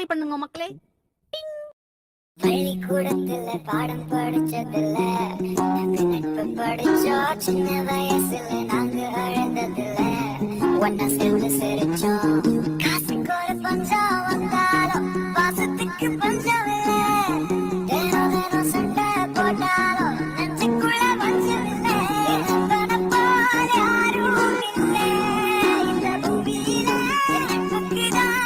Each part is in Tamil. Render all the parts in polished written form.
சப்ஸ்கிரைப் பண்ணுங்க மக்களே. பள்ளிக்கூடத்துல பாடம் படிச்சதில்ல, நட்பு படிச்சோம் சின்ன வயசுல நாங்க அழுந்ததில்ல, ஒன்னா சேர்ந்து சிரிச்சோம் காசுக்கு ஒரு பஞ்சம் வந்தாலும் பாசத்துக்கு பஞ்சம் இல்ல, தினம் தினம் சண்டை போட்டாலும் நெஞ்சுக்குள்ள பஞ்சம் இல்ல, யாரும் இல்லை இந்த பூமியில நட்புக்கு தான்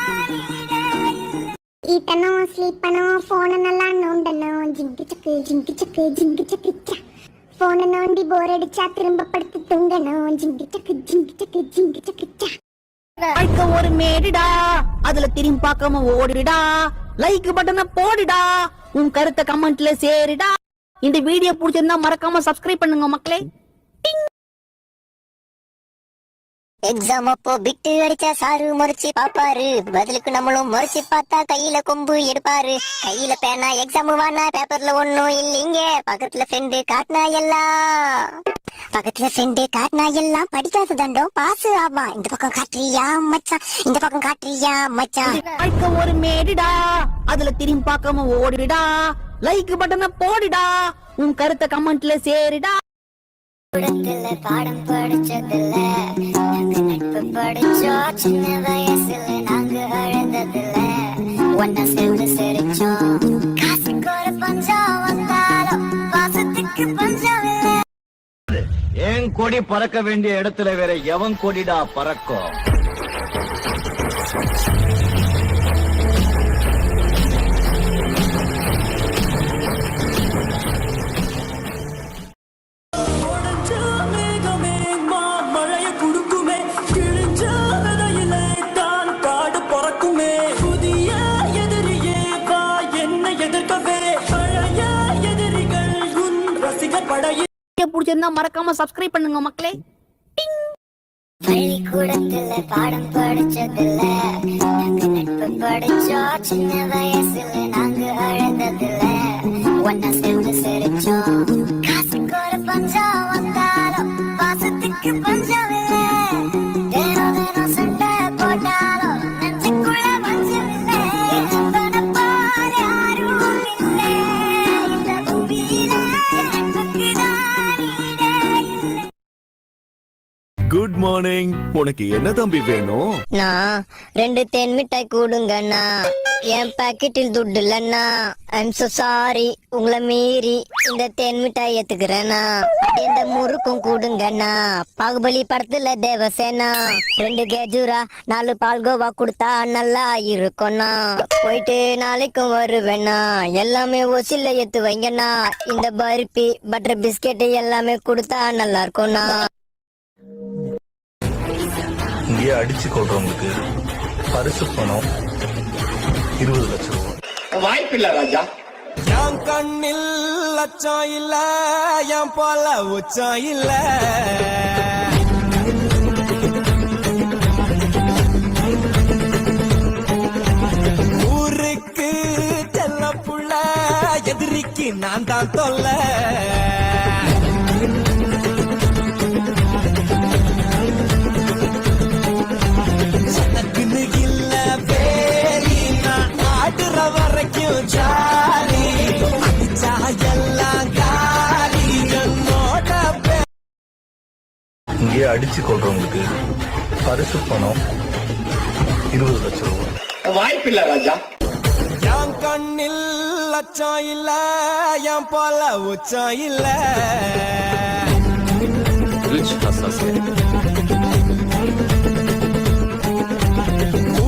ஈட்டணும், ஸ்லீப் பண்ணணும், ஃபோனை நல்லா நோண்டணும், ஜிங்கு சக்கு ஜிங்கு சக்கு ஜிங்கு சக்கு. ஃபோனை நோண்டி போர் அடிச்சா திரும்ப படுத்து தூங்கணும், ஜிங்கு சக்கு ஜிங்கு சக்கு ஜிங்கு சக்கு. வாழ்க்கை ஒரு மேடுடா, அதுல திரும்பி பார்க்காம ஓடிடா, லைக் பட்டனை போடுடா, உன் கருத்தை கமெண்ட்ல சேருடா. இந்த வீடியோ பிடிச்சிருந்தா மறக்காம சப்ஸ்கிரைப் பண்ணுங்க மக்களே. எக்ஸாம் அப்போ பிட்டு அடிச்சா சாரு முறைச்சு பாப்பாரு, பதிலுக்கு நம்மளும் முறைச்சு பார்த்தா கையில கொம்பு எடுப்பாரு, கையில பேனா எக்ஸாம் வானா பேப்பர்ல ஒண்ணும் இல்லைங்க, பக்கத்துல ஃப்ரெண்டு காட்டினா எல்லாம் படிக்காத தண்டம் பாசு ஆமா, இந்த பக்கம் காட்டுறியா மச்சான், இந்த பக்கம் காட்டுறியா மச்சான். வாழ்க்கை ஒரு மேடுடா, அதுல திரும்பி பார்க்காம ஓடிடா, லைக் பட்டனை போடுடா, உன் கருத்தை கமெண்ட்ல சேருடா. பாடம் படிச்சதில்ல, நட்பு படிச்சோம் சின்ன வயசுல நாங்க அழுந்ததில்ல, ஒன்னா சேர்ந்து சிரிச்சோம் காசுக்கு ஒரு பஞ்சம் வந்தாலும் பாசத்துக்கு பஞ்சம் இல்ல. ஏன் கொடி பறக்க வேண்டிய இடத்துல வேற எவன் கொடிடா பறக்கும்? பிடிச்சிருந்தா மறக்காம சப்ஸ்கிரைப் பண்ணுங்க மக்களே. பள்ளிக்கூடத்துல பாடம் படிச்சதில்ல, நட்பு படிச்சோம் சின்ன வயசுல நாங்க அழுந்ததில்ல, ஒன்னா சேர்ந்து சிரிச்சோம் காசுக்கு ஒரு பஞ்சம் வந்தாலும் பாசத்துக்கு பஞ்சம் இல்ல, தினம் தினம் சண்டை போட்டாலும் நெஞ்சுக்குள்ள பஞ்சம் இல்ல, யாரும் இல்லை இந்த பூமியில நட்புக்கு தான். Good morning. உனக்கு என்ன தம்பி வேணும்? நான் 2 தேன் மிட்டாய் கூடுங்கண்ணா, என் பாக்கெட்டில் துட்டு இல்லண்ணா, ஐம் சோ சாரி, உங்களை மீறி இந்த தேன் மிட்டாய் ஏத்துக்கிறேண்ணா, இந்த முறுக்கும் கூடுங்கண்ணா, பாகுபலி படத்துல தேவசேனா, 2 கேஜூரா 4 பால்கோவா கொடுத்தா நல்லா இருக்கும்ண்ணா, போயிட்டு நாளைக்கும் வருவேண்ணா, எல்லாமே ஒசில ஏத்து வைங்கண்ணா, இந்த பருப்பி பட்டர் பிஸ்கெட் எல்லாமே கொடுத்தா நல்லா இருக்கும்ண்ணா. இங்கே அடிச்சு கொள்றவங்களுக்கு பரிசு பணம் 20 லட்சம் ரூபாய். வாய்ப்பில்லை ராஜா. என் கண்ணில் லட்சம் இல்ல, என் போல உச்சம் இல்ல, ஊருக்கு செல்ல புள்ள, எதிரிக்கு நான் தான் தொல்ல, வரைக்கும் ஜாலி அடிச்சா எல்லாம் காலி, என்னோட இங்கே அடிச்சு கொள்றவங்களுக்கு பரிசு பணம் 20 லட்சம் ரூபாய். வாய்ப்பில்லை ராஜா. என் கண்ணில் லட்சம் இல்ல, என் போல உச்சம் இல்ல,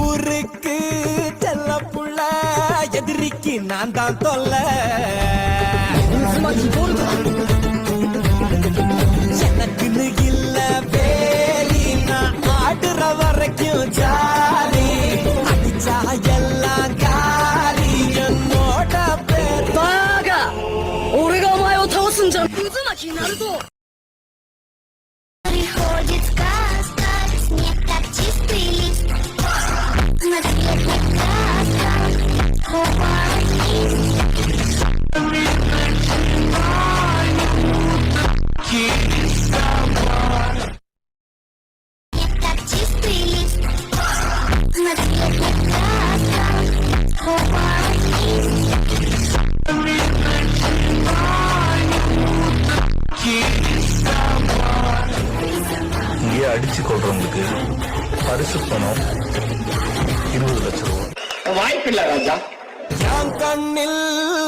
ஊருக்கு செல்ல புள்ள, எதிரிக்கு நான் தான் தொல்ல, எனக்குன்னு இல்ல வேலி, நான் ஆடுற வரைக்கும் ஜாலி அடிச்சா எல்லாம் காலி, என்னோட பேர் Приходит сказка, снег как чистый лист, на цвет краска, бывает лист. Снег как чистый лист, на цвет краска,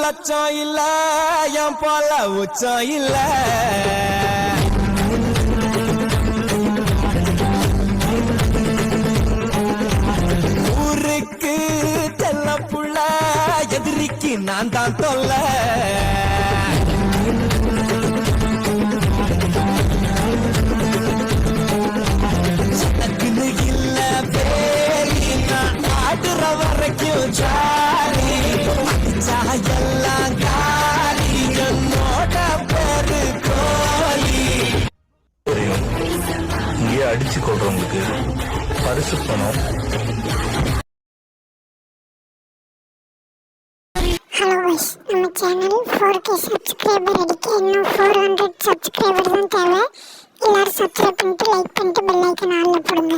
லட்சம் இல்ல என் போல உச்சம் இல்ல ஊருக்கு செல்ல புள்ள எதிரிக்கு நான் தான் தொல்ல எனக்குன்னு இல்ல பேரி நான் ஆடுற வரைக்கும் ஜாலி எல்லாம் காலி என்னோட பேரு கோலி இங்கே அடிச்சு கொள்றவங்களுக்கு பரிசு பணம். ஹலோ வைஸ், நம்ம சேனல் 4K சப்ஸ்கிரைபர் அடிக்க இன்னும் 400 சப்ஸ்கிரைபர் தான் தேவை. எல்லாரும் சப்ஸ்கிரைப் பண்ணிட்டு லைக் பண்ணிட்டு பெல் ஐக்கன் ஆன்ல போடுங்க.